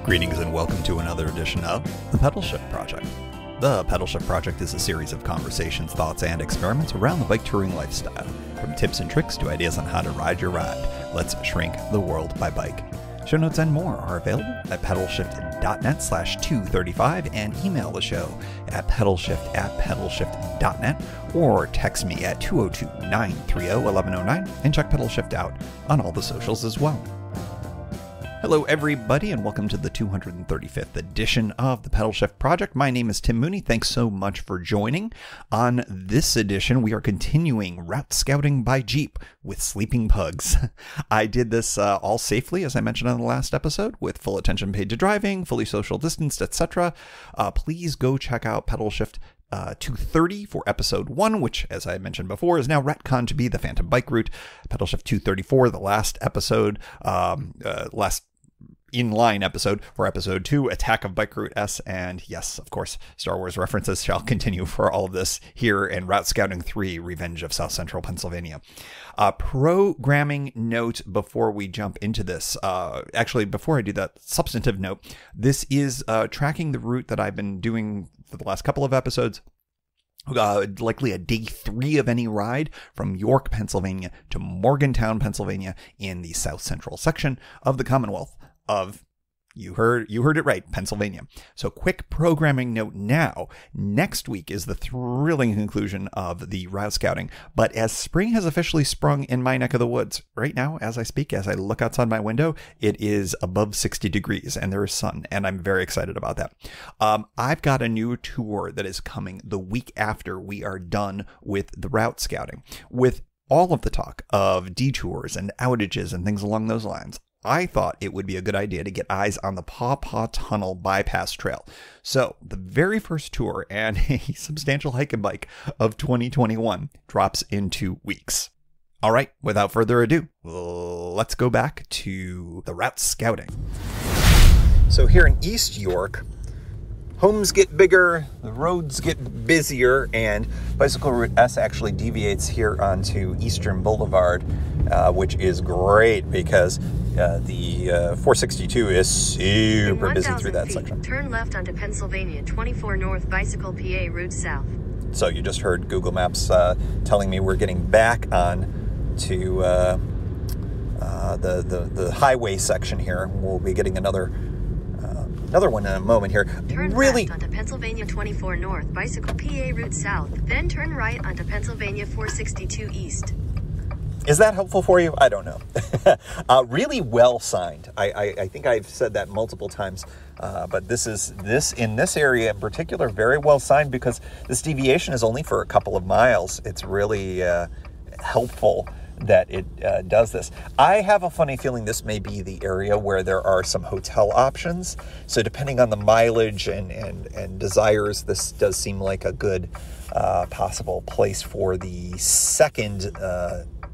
Greetings and welcome to another edition of the Pedalshift Project. The Pedalshift Project is a series of conversations, thoughts, and experiments around the bike touring lifestyle. From tips and tricks to ideas on how to ride your ride, let's shrink the world by bike. Show notes and more are available at pedalshift.net/235 and email the show at pedalshift@pedalshift.net or text me at 202-930-1109 and check Pedalshift out on all the socials as well. Hello everybody and welcome to the 235th edition of the Pedalshift Project. My name is Tim Mooney. Thanks so much for joining. On this edition, we are continuing route scouting by Jeep with sleeping pugs. I did this all safely, as I mentioned on the last episode, with full attention paid to driving, fully social distanced, etc. Please go check out Pedalshift 230 for episode 1, which, as I mentioned before, is now retconned to be the Phantom Bike route. Pedalshift 234, the last episode, last in-line episode for episode 2, Attack of Bike Route S, and yes, of course, Star Wars references shall continue for all of this here in Route Scouting 3, Revenge of South Central Pennsylvania. Programming note before we jump into this. Actually, before I do that, substantive note, this is tracking the route that I've been doing for the last couple of episodes. Likely a day 3 of any ride from York, Pennsylvania to Morgantown, Pennsylvania in the South Central section of the Commonwealth of, you heard it right, Pennsylvania. So quick programming note now. Next week is the thrilling conclusion of the route scouting. But as spring has officially sprung in my neck of the woods, right now, as I speak, as I look outside my window, it is above 60 degrees and there is sun, and I'm very excited about that. I've got a new tour that is coming the week after we are done with the route scouting. With all of the talk of detours and outages and things along those lines, I thought it would be a good idea to get eyes on the Paw Paw Tunnel Bypass Trail. So the very first tour and a substantial hike and bike of 2021 drops in 2 weeks. All right, without further ado, let's go back to the route scouting. So here in East York, homes get bigger, the roads get busier, and Bicycle Route S actually deviates here onto Eastern Boulevard, which is great because the 462 is super busy through that section. Turn left onto Pennsylvania 24 North Bicycle PA Route South. So you just heard Google Maps telling me we're getting back on to the highway section here. We'll be getting another one in a moment here. Turn left onto Pennsylvania 24 North Bicycle PA Route South, then turn right onto Pennsylvania 462 East. Is that helpful for you? I don't know. Really well signed. I think I've said that multiple times, but this in this area in particular, very well signed because this deviation is only for a couple of miles. It's really helpful that it does this. I have a funny feeling this may be the area where there are some hotel options. So depending on the mileage and desires, this does seem like a good possible place for the second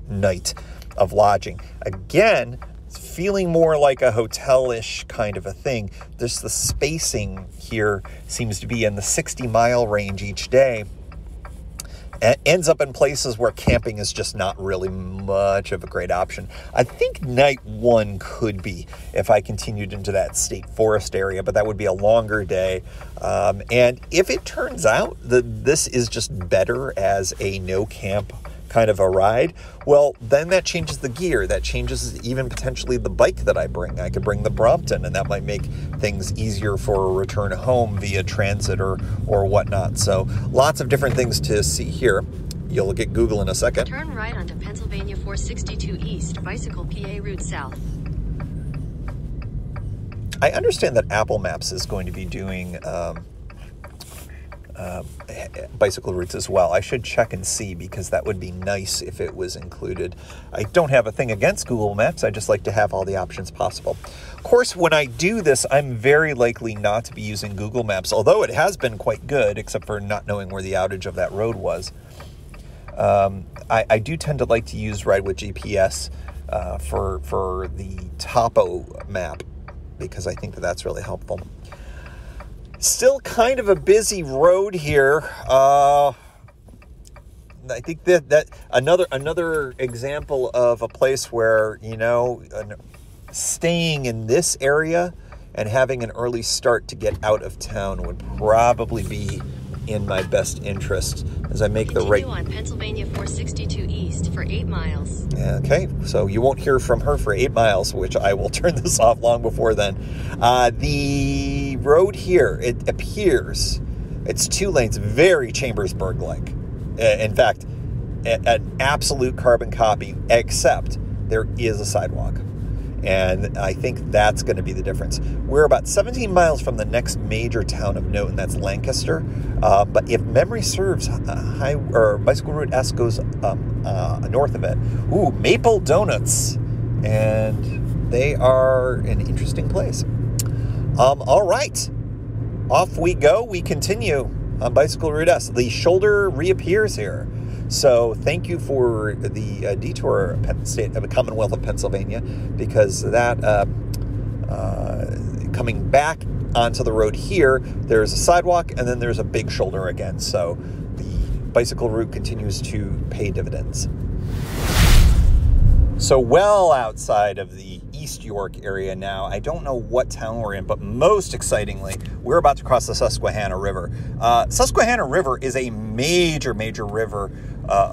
night of lodging. Again, it's feeling more like a hotel-ish kind of a thing. Just the spacing here seems to be in the 60-mile range each day. And ends up in places where camping is just not really much of a great option. I think night 1 could be if I continued into that state forest area, but that would be a longer day. And if it turns out that this is just better as a no-camp kind of a ride, well, then that changes the gear. That changes even potentially the bike that I bring. I could bring the Brompton, and that might make things easier for a return home via transit or whatnot. So lots of different things to see here. You'll get Google in a second. Turn right onto Pennsylvania 462 East, Bicycle PA Route South. I understand that Apple Maps is going to be doing bicycle routes as well. I should check and see because that would be nice if it was included. I don't have a thing against Google Maps. I just like to have all the options possible. Of course, when I do this, I'm very likely not to be using Google Maps, although it has been quite good, except for not knowing where the outage of that road was. I do tend to like to use Ride with GPS for the topo map because I think that's really helpful. Still kind of a busy road here. I think that another example of a place where, staying in this area and having an early start to get out of town would probably be in my best interest as I make the right... Continue on Pennsylvania 462 East for 8 miles. Okay, so you won't hear from her for 8 miles, which I will turn this off long before then. The road here, it appears, it's 2 lanes, very Chambersburg-like. In fact, an absolute carbon copy, except there is a sidewalk. And I think that's going to be the difference. We're about 17 miles from the next major town of note, and that's Lancaster. But if memory serves, Bicycle Route S goes north of it. Ooh, Maple Donuts. And they are an interesting place. All right. Off we go. We continue on Bicycle Route S. The shoulder reappears here. So thank you for the detour, state of the Commonwealth of Pennsylvania, because that coming back onto the road here, there's a sidewalk and then there's a big shoulder again. So the bicycle route continues to pay dividends. So well outside of the East York area now. I don't know what town we're in, but most excitingly, we're about to cross the Susquehanna River. Susquehanna River is a major river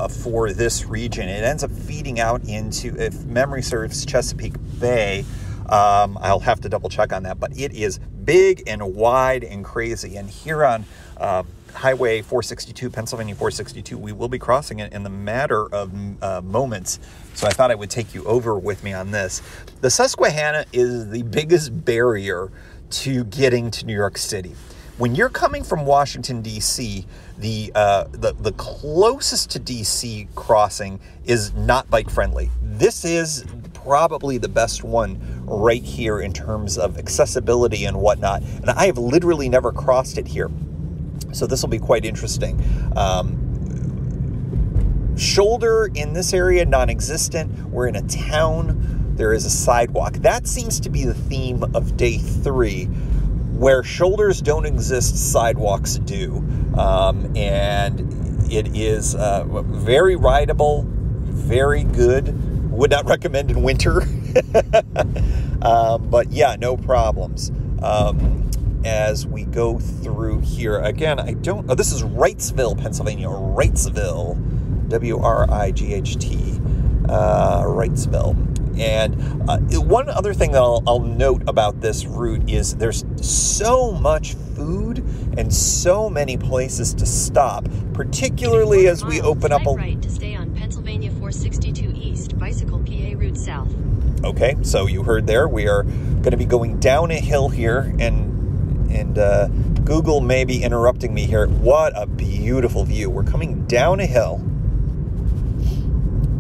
for this region. It ends up feeding out into, if memory serves, Chesapeake Bay. I'll have to double check on that, but it is big and wide and crazy. And here on Highway 462, Pennsylvania 462, we will be crossing it in the matter of moments. So I thought I would take you over with me on this. The Susquehanna is the biggest barrier to getting to New York City. When you're coming from Washington, D.C., the closest to D.C. crossing is not bike-friendly. This is probably the best one right here in terms of accessibility and whatnot. And I have literally never crossed it here. So this will be quite interesting. Shoulder in this area, non-existent. We're in a town. There is a sidewalk. That seems to be the theme of day 3. Where shoulders don't exist, sidewalks do. And it is very rideable, very good. Would not recommend in winter. But yeah, no problems. As we go through here, again, this is Wrightsville, Pennsylvania. Wrightsville. W-R-I-G-H-T. Wrightsville. And one other thing that I'll note about this route is there's so much food and so many places to stop, particularly as we open up right to stay on Pennsylvania 462 East, Bicycle PA Route South. Okay, so you heard there. We are going to be going down a hill here, and Google may be interrupting me here. What a beautiful view. We're coming down a hill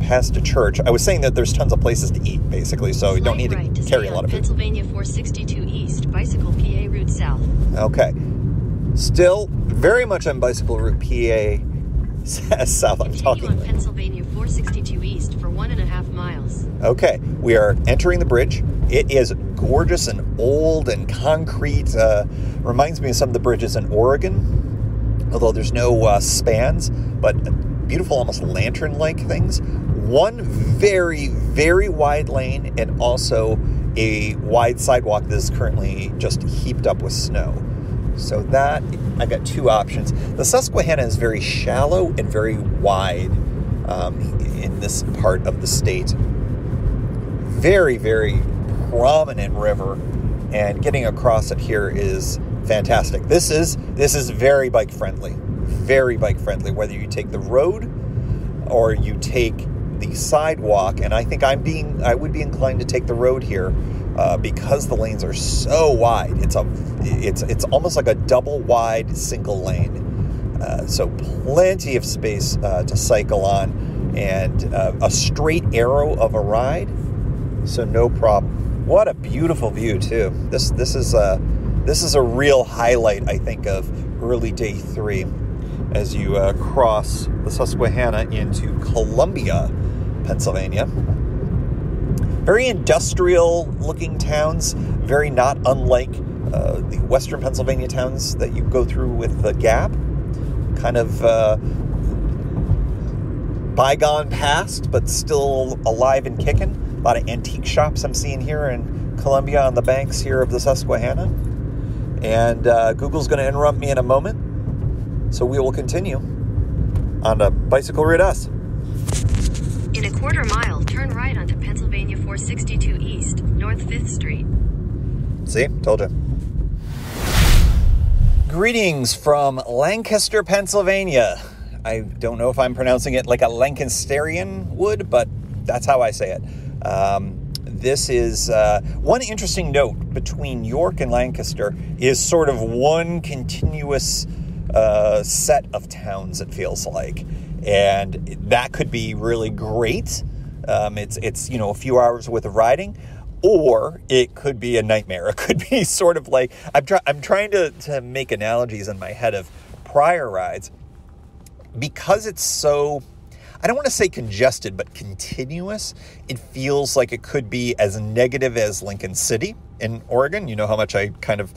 past a church. I was saying that there's tons of places to eat, basically, so you don't need to carry a lot of food. Pennsylvania 462 East, Bicycle PA Route South. Okay. Still very much on Bicycle Route PA South. I'm talking on Pennsylvania 462 East for 1.5 miles. Okay. We are entering the bridge. It is gorgeous and old and concrete. Reminds me of some of the bridges in Oregon, although there's no spans, but beautiful, almost lantern-like things. One very, very wide lane and also a wide sidewalk that is currently just heaped up with snow. So that, I got 2 options. The Susquehanna is very shallow and very wide in this part of the state. Very, very prominent river, and getting across it here is fantastic. This is very bike-friendly. Very bike-friendly, whether you take the road or you take the sidewalk, and I think I would be inclined to take the road here because the lanes are so wide. It's almost like a double wide single lane, so plenty of space to cycle on, and a straight arrow of a ride, so no problem. What a beautiful view too. This is a real highlight, I think, of early day 3. As you cross the Susquehanna into Columbia, Pennsylvania. Very industrial-looking towns, very not unlike the western Pennsylvania towns that you go through with the Gap. Kind of bygone past, but still alive and kicking. A lot of antique shops I'm seeing here, and Columbia on the banks here of the Susquehanna. And Google's going to interrupt me in a moment. So we will continue on to Bicycle Route S. In a quarter mile, turn right onto Pennsylvania 462 East, North 5th Street. See? Told you. Greetings from Lancaster, Pennsylvania. I don't know if I'm pronouncing it like a Lancasterian would, but that's how I say it. This is one interesting note between York and Lancaster is sort of one continuous set of towns, it feels like. And that could be really great. It's a few hours worth of riding, or it could be a nightmare. It could be sort of like I'm trying to make analogies in my head of prior rides because it's so, I don't want to say congested, but continuous. It feels like it could be as negative as Lincoln City in Oregon. You know how much I kind of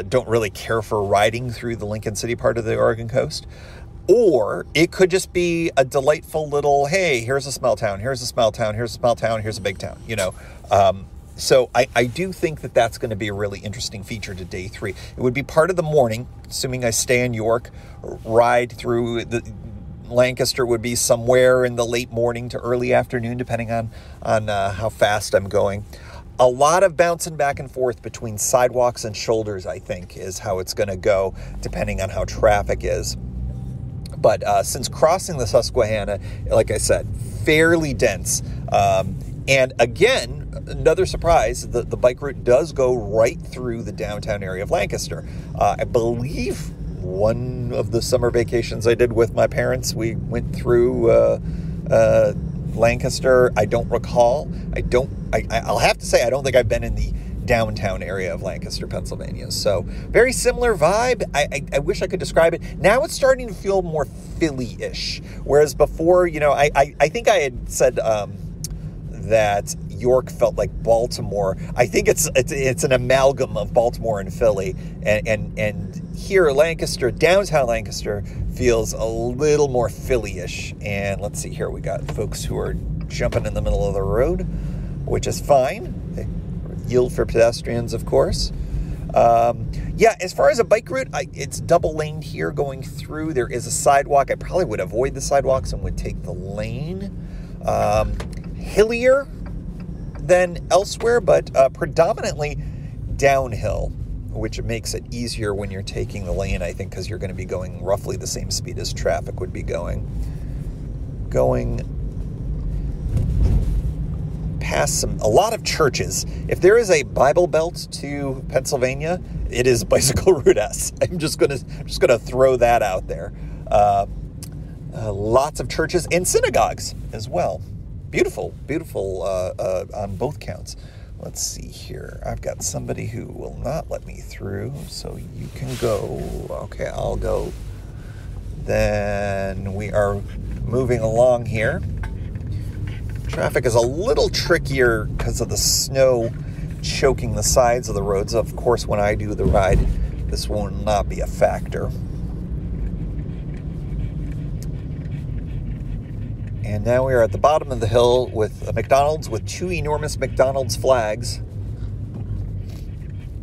don't really care for riding through the Lincoln City part of the Oregon coast. Or it could just be a delightful little, hey, here's a small town, here's a small town, here's a small town, here's a big town, So I do think that that's going to be a really interesting feature to day 3. It would be part of the morning, assuming I stay in York, ride through the Lancaster would be somewhere in the late morning to early afternoon, depending on how fast I'm going. A lot of bouncing back and forth between sidewalks and shoulders, I think, is how it's going to go, depending on how traffic is. But since crossing the Susquehanna, like I said, fairly dense. And again, another surprise, the bike route does go right through the downtown area of Lancaster. I believe one of the summer vacations I did with my parents, we went through Lancaster. I don't recall. I'll have to say, I don't think I've been in the downtown area of Lancaster, Pennsylvania. So very similar vibe. I wish I could describe it. Now it's starting to feel more Philly-ish. Whereas before, I think I had said that York felt like Baltimore. I think it's an amalgam of Baltimore and Philly. And here Lancaster, downtown Lancaster, feels a little more Philly-ish. And let's see here, we got folks who are jumping in the middle of the road, which is fine. They yield for pedestrians, of course. As far as a bike route, it's double laned here going through. There is a sidewalk. I probably would avoid the sidewalks and would take the lane. Hillier than elsewhere, but predominantly downhill, which makes it easier when you're taking the lane, I think, because you're going to be going roughly the same speed as traffic would be going past a lot of churches. If there is a Bible Belt to Pennsylvania, it is Bicycle Route S. I'm just gonna throw that out there. Lots of churches and synagogues as well. Beautiful on both counts. Let's see here. I've got somebody who will not let me through, so you can go. Okay, I'll go. Then we are moving along here. Traffic is a little trickier because of the snow choking the sides of the roads. Of course, when I do the ride, this will not be a factor. And now we are at the bottom of the hill with a McDonald's with 2 enormous McDonald's flags.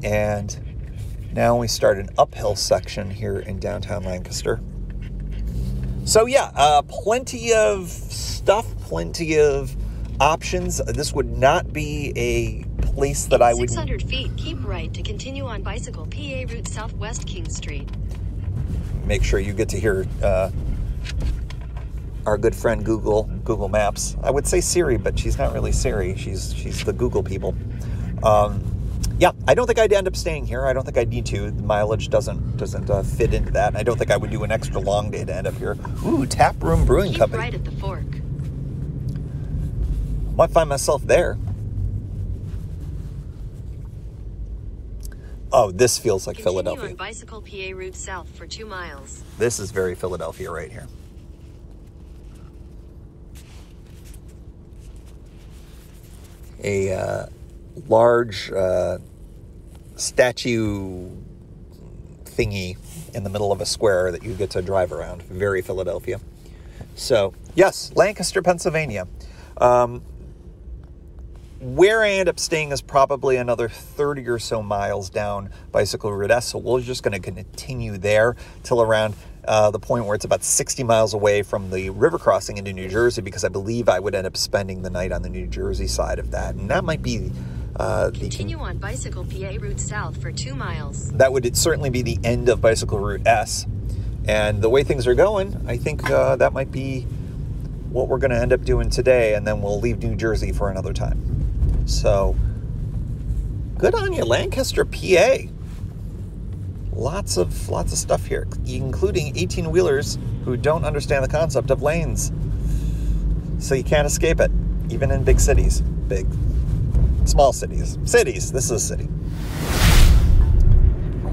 And now we start an uphill section here in downtown Lancaster. So plenty of stuff, plenty of options. This would not be a place that I would... 600 feet, keep right to continue on Bicycle PA Route Southwest King Street. Make sure you get to hear our good friend Google Maps. I would say Siri, but she's not really Siri. She's the Google people. I don't think I'd end up staying here. I don't think I'd need to. The mileage doesn't fit into that. I don't think I would do an extra long day to end up here. Ooh, Tap Room Brewing Company. Keep right at the fork. Might find myself there. Oh, this feels like Continue Philadelphia. on Bicycle PA Route South for 2 miles. This is very Philadelphia right here. A large statue thingy in the middle of a square that you get to drive around. Very Philadelphia. So, yes, Lancaster, Pennsylvania. where I end up staying is probably another 30 or so miles down Bicycle Route S, so we're just going to continue there till around the point where it's about 60 miles away from the river crossing into New Jersey, because I believe I would end up spending the night on the New Jersey side of that, and that might be continue on Bicycle PA Route South for 2 miles. That would certainly be the end of Bicycle Route S, and the way things are going, I think that might be what we're going to end up doing today, and then we'll leave New Jersey for another time. So, good on you, Lancaster, PA. Lots of stuff here, including 18-wheelers who don't understand the concept of lanes. So you can't escape it, even in big cities. Small cities. Cities, this is a city.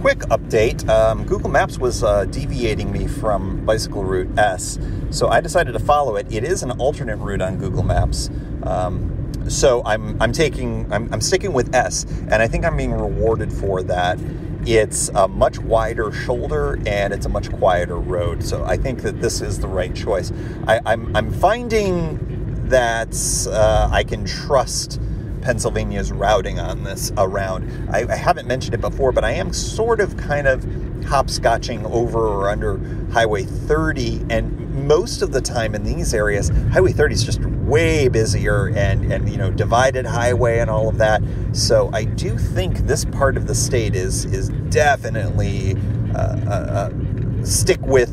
Quick update, Google Maps was deviating me from Bicycle Route S, so I decided to follow it. It is an alternate route on Google Maps, so I'm sticking with S, and I think I'm being rewarded for that. It's a much wider shoulder, and it's a much quieter road, so I think that this is the right choice. I'm finding that I can trust Pennsylvania's routing on this around. I haven't mentioned it before, but I am sort of kind of hopscotching over or under Highway 30, and most of the time in these areas, Highway 30 is just way busier and divided highway and all of that. So I do think this part of the state is definitely stick with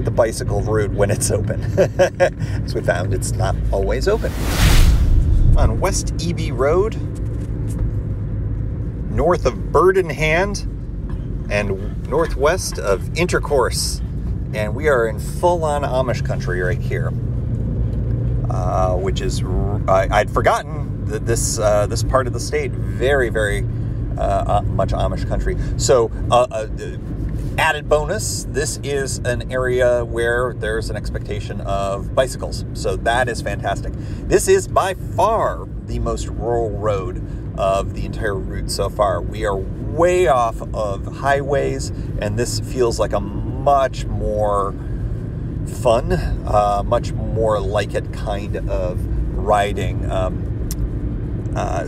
the bicycle route when it's open. As we found, it's not always open. On West Eby Road, north of Bird in Hand and northwest of Intercourse, and we are in full-on Amish country right here, which is I'd forgotten that this part of the state very, very much Amish country. So added bonus, this is an area where there's an expectation of bicycles, so that is fantastic. This is by far the most rural road of the entire route so far. We are way off of highways, and this feels like a much more fun, much more like it kind of riding.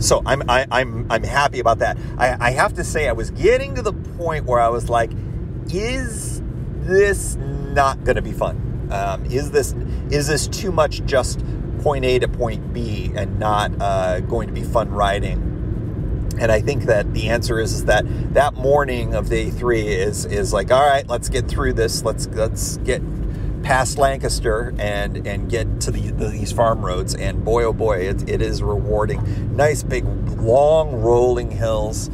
So I'm happy about that. I have to say, I was getting to the point where I was like, is this not going to be fun? Is this too much just point A to point B and not going to be fun riding? And I think that the answer is that morning of day 3 is like, all right, let's get through this. Let's get past Lancaster and get to these farm roads. And boy, oh boy, it is rewarding. Nice big long rolling hills,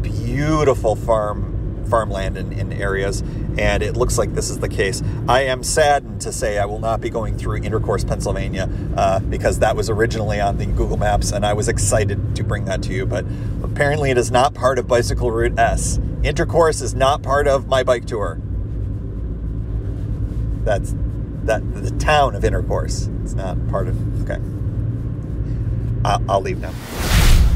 beautiful farmland in areas, and it looks like this is the case. I am saddened to say I will not be going through Intercourse, Pennsylvania, because that was originally on the Google Maps, and I was excited to bring that to you, but apparently it is not part of Bicycle Route S. Intercourse is not part of my bike tour. That's the town of Intercourse. It's not part of... Okay. I'll leave now.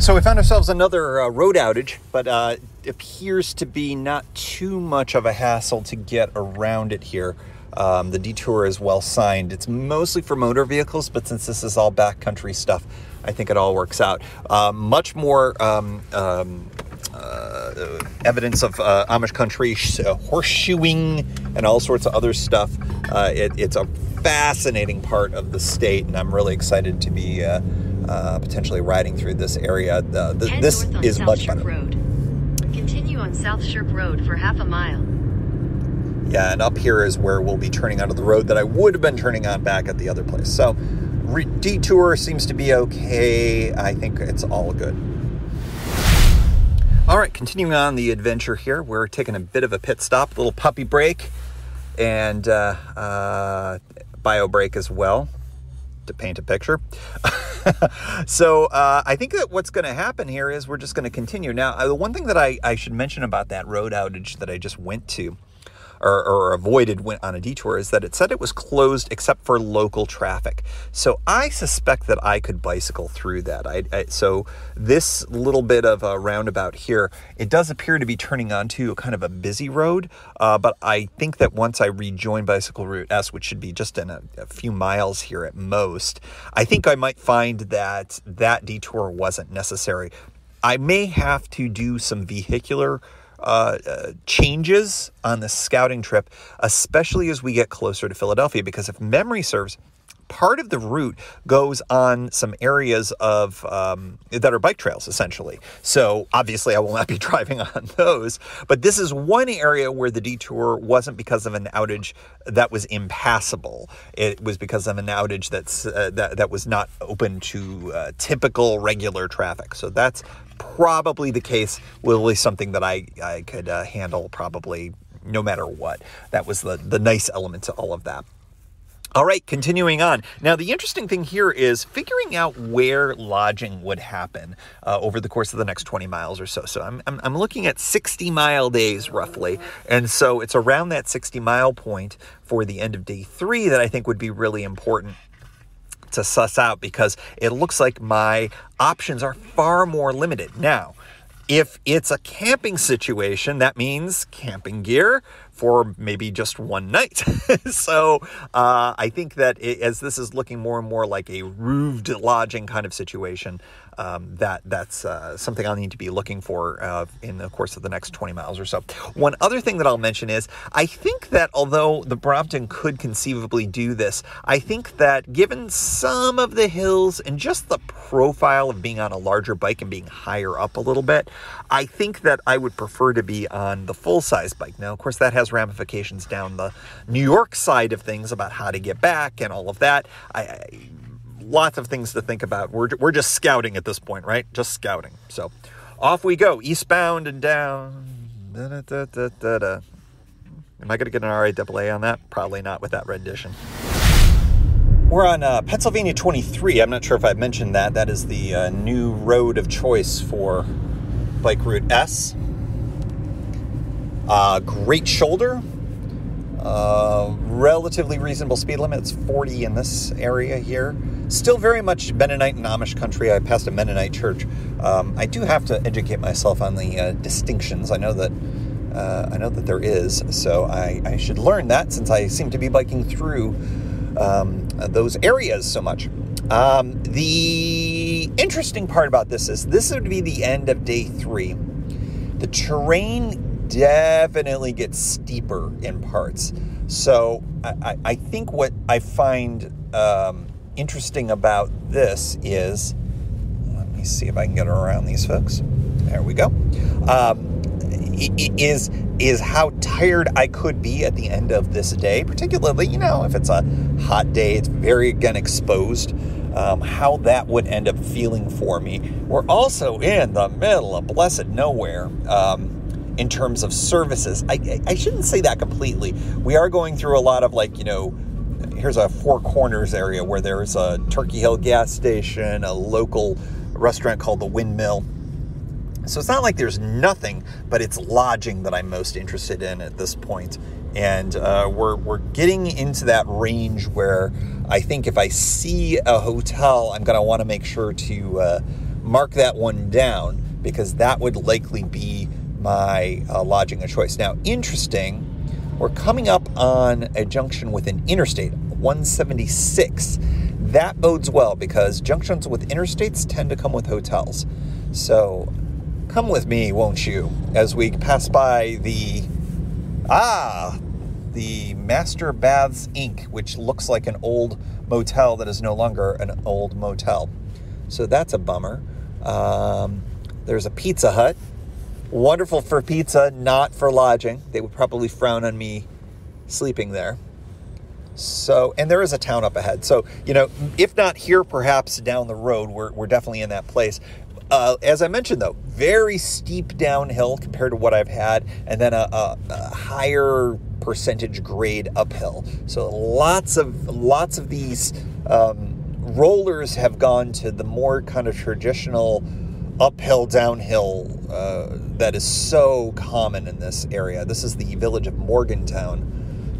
So we found ourselves another road outage, but it appears to be not too much of a hassle to get around it here. The detour is well signed. It's mostly for motor vehicles, but since this is all backcountry stuff, I think it all works out. Much more evidence of Amish country, horseshoeing, and all sorts of other stuff. It's a fascinating part of the state, and I'm really excited to be potentially riding through this area. This is much better. Continue on South Sherp Road for half a mile. Yeah, and up here is where we'll be turning onto the road that I would have been turning on back at the other place. So detour seems to be okay. I think it's all good. All right, continuing on the adventure here, we're taking a bit of a pit stop, a little puppy break, and bio break as well, to paint a picture. So I think that what's going to happen here is we're just going to continue. Now, the one thing that I should mention about that road outage that I just went to or avoided on a detour is that it said it was closed except for local traffic. So I suspect that I could bicycle through that. So this little bit of a roundabout here, it does appear to be turning onto a kind of a busy road, but I think that once I rejoin Bicycle Route S, which should be just in a few miles here at most, I think I might find that that detour wasn't necessary. I may have to do some vehicular changes on the scouting trip, especially as we get closer to Philadelphia, because if memory serves, part of the route goes on some areas of that are bike trails, essentially. So obviously I will not be driving on those, but this is one area where the detour wasn't because of an outage that was impassable. It was because of an outage that was not open to typical regular traffic. So that's probably the case, will be something that I could handle probably no matter what. That was the nice element to all of that. All right, continuing on. Now, the interesting thing here is figuring out where lodging would happen over the course of the next 20 miles or so. So I'm looking at 60-mile days roughly, and so it's around that 60-mile point for the end of day 3 that I think would be really important to suss out, because it looks like my options are far more limited. Now, if it's a camping situation, that means camping gear for maybe just one night. So I think that as this is looking more and more like a roofed lodging kind of situation, that's something I'll need to be looking for in the course of the next 20 miles or so. One other thing that I'll mention is I think that although the Brompton could conceivably do this, I think that given some of the hills and just the profile of being on a larger bike and being higher up a little bit, I think that I would prefer to be on the full-size bike. Now, of course, that has ramifications down the New York side of things about how to get back and all of that. Lots of things to think about. We're just scouting at this point, right? Just scouting. So off we go, eastbound and down. Am I going to get an RAAA on that? Probably not with that rendition. We're on Pennsylvania 23. I'm not sure if I mentioned that. That is the new road of choice for Bike Route S. Great shoulder. Relatively reasonable speed limit. It's 40 in this area here. Still very much Mennonite and Amish country. I passed a Mennonite church. I do have to educate myself on the distinctions. I know that there is, so I should learn that since I seem to be biking through those areas so much. The interesting part about this is this would be the end of day 3. The terrain definitely gets steeper in parts. So I think what I find interesting about this is, let me see if I can get around these folks. There we go. Is how tired I could be at the end of this day, particularly, if it's a hot day, it's very, again, exposed, how that would end up feeling for me. We're also in the middle of blessed nowhere in terms of services. I shouldn't say that completely. We are going through a lot of here's a Four Corners area where there's a Turkey Hill gas station, a local restaurant called the Windmill. So it's not like there's nothing, but it's lodging that I'm most interested in at this point. And we're getting into that range where I think if I see a hotel, I'm going to want to make sure to mark that one down, because that would likely be my lodging of choice. Now, interesting, we're coming up on a junction with an interstate, 176. That bodes well, because junctions with interstates tend to come with hotels. So come with me, won't you, as we pass by the Master Baths Inc., which looks like an old motel that is no longer an old motel. So that's a bummer. There's a Pizza Hut. Wonderful for pizza, not for lodging. They would probably frown on me sleeping there. So, and there is a town up ahead. So, if not here, perhaps down the road, we're definitely in that place. As I mentioned, though, very steep downhill compared to what I've had, and then a higher percentage grade uphill. So lots of these rollers have gone to the more kind of traditional uphill, downhill that is so common in this area. This is the village of Morgantown,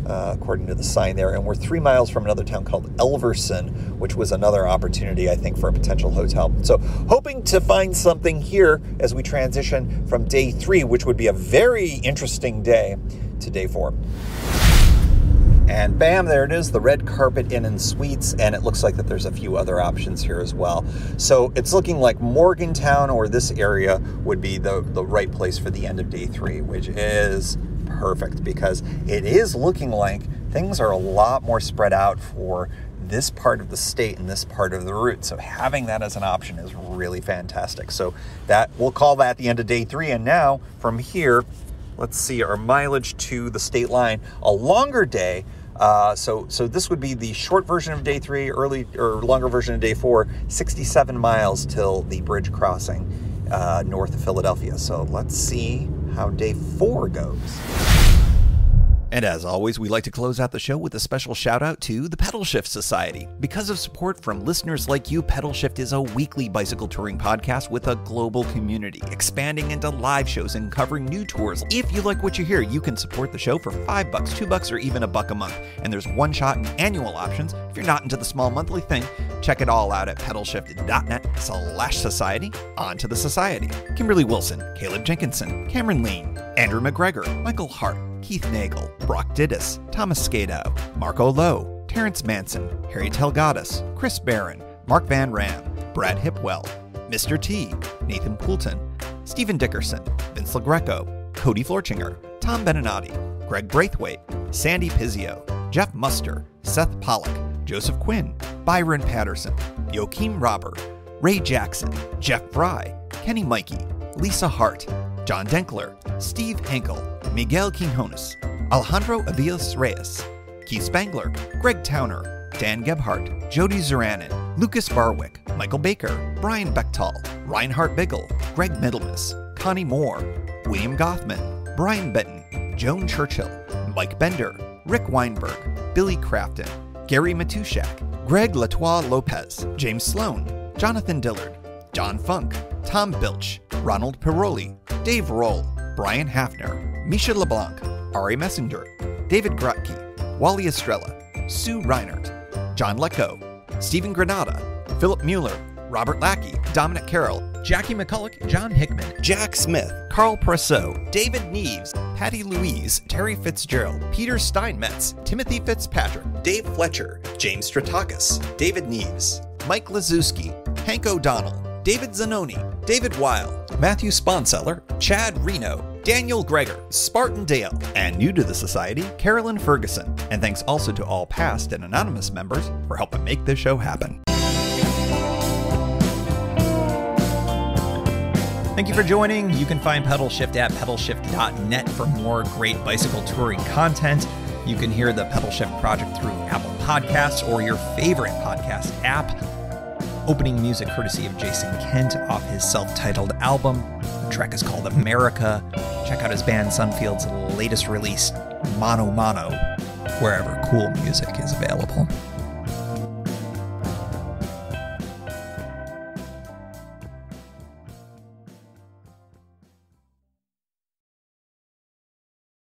according to the sign there, and we're 3 miles from another town called Elverson, which was another opportunity, I think, for a potential hotel. So hoping to find something here as we transition from day 3, which would be a very interesting day, to day 4. And bam, there it is, the Red Carpet Inn and Suites, and it looks like that there's a few other options here as well. So it's looking like Morgantown or this area would be the right place for the end of day 3, which is perfect because it is looking like things are a lot more spread out for this part of the state and this part of the route. So having that as an option is really fantastic. So that we'll call that the end of day 3. And now from here, let's see our mileage to the state line, a longer day. So this would be the short version of day 3, early or longer version of day 4, 67 miles till the bridge crossing north of Philadelphia. So let's see how day 4 goes. And as always, we like to close out the show with a special shout out to the Pedalshift Society. Because of support from listeners like you, Pedalshift is a weekly bicycle touring podcast with a global community, expanding into live shows and covering new tours. If you like what you hear, you can support the show for $5, $2, or even $1 a month. And there's one-shot and annual options. If you're not into the small monthly thing, check it all out at pedalshift.net/society. On to the society. Kimberly Wilson, Caleb Jenkinson, Cameron Lean, Andrew McGregor, Michael Hart, Keith Nagel, Brock Dittus, Thomas Skadow, Marco Lowe, Terrence Manson, Harry Telgadis, Chris Barron, Mark Van Ram, Brad Hipwell, Mr. T, Nathan Poulton, Stephen Dickerson, Vince LaGreco, Cody Florchinger, Tom Beninati, Greg Braithwaite, Sandy Pizzio, Jeff Muster, Seth Pollock, Joseph Quinn, Byron Patterson, Joachim Robber, Ray Jackson, Jeff Fry, Kenny Mikey, Lisa Hart, John Denkler, Steve Henkel, Miguel Quinones, Alejandro Aviles Reyes, Keith Spangler, Greg Towner, Dan Gebhardt, Jody Zeranin, Lucas Barwick, Michael Baker, Brian Bechtal, Reinhard Biggle, Greg Middlemas, Connie Moore, William Goffman, Brian Benton, Joan Churchill, Mike Bender, Rick Weinberg, Billy Crafton, Gary Matushak, Greg Latois Lopez, James Sloan, Jonathan Dillard, John Funk, Tom Bilch, Ronald Piroli, Dave Roll, Brian Hafner, Misha LeBlanc, Ari Messenger, David Grutke, Wally Estrella, Sue Reinert, John Lecco, Stephen Granada, Philip Mueller, Robert Lackey, Dominic Carroll, Jackie McCulloch, John Hickman, Jack Smith, Carl Presso, David Neves, Patty Louise, Terry Fitzgerald, Peter Steinmetz, Timothy Fitzpatrick, Dave Fletcher, James Stratakis, David Neves, Mike Lazuski, Hank O'Donnell, David Zanoni, David Weil, Matthew Sponseller, Chad Reno, Daniel Greger, Spartan Dale, and new to the society, Carolyn Ferguson. And thanks also to all past and anonymous members for helping make this show happen. Thank you for joining. You can find Pedalshift at pedalshift.net for more great bicycle touring content. You can hear the Pedalshift project through Apple Podcasts or your favorite podcast app. Opening music courtesy of Jason Kent off his self-titled album. The track is called America. Check out his band Sunfields' latest release, Mono Mono, wherever cool music is available.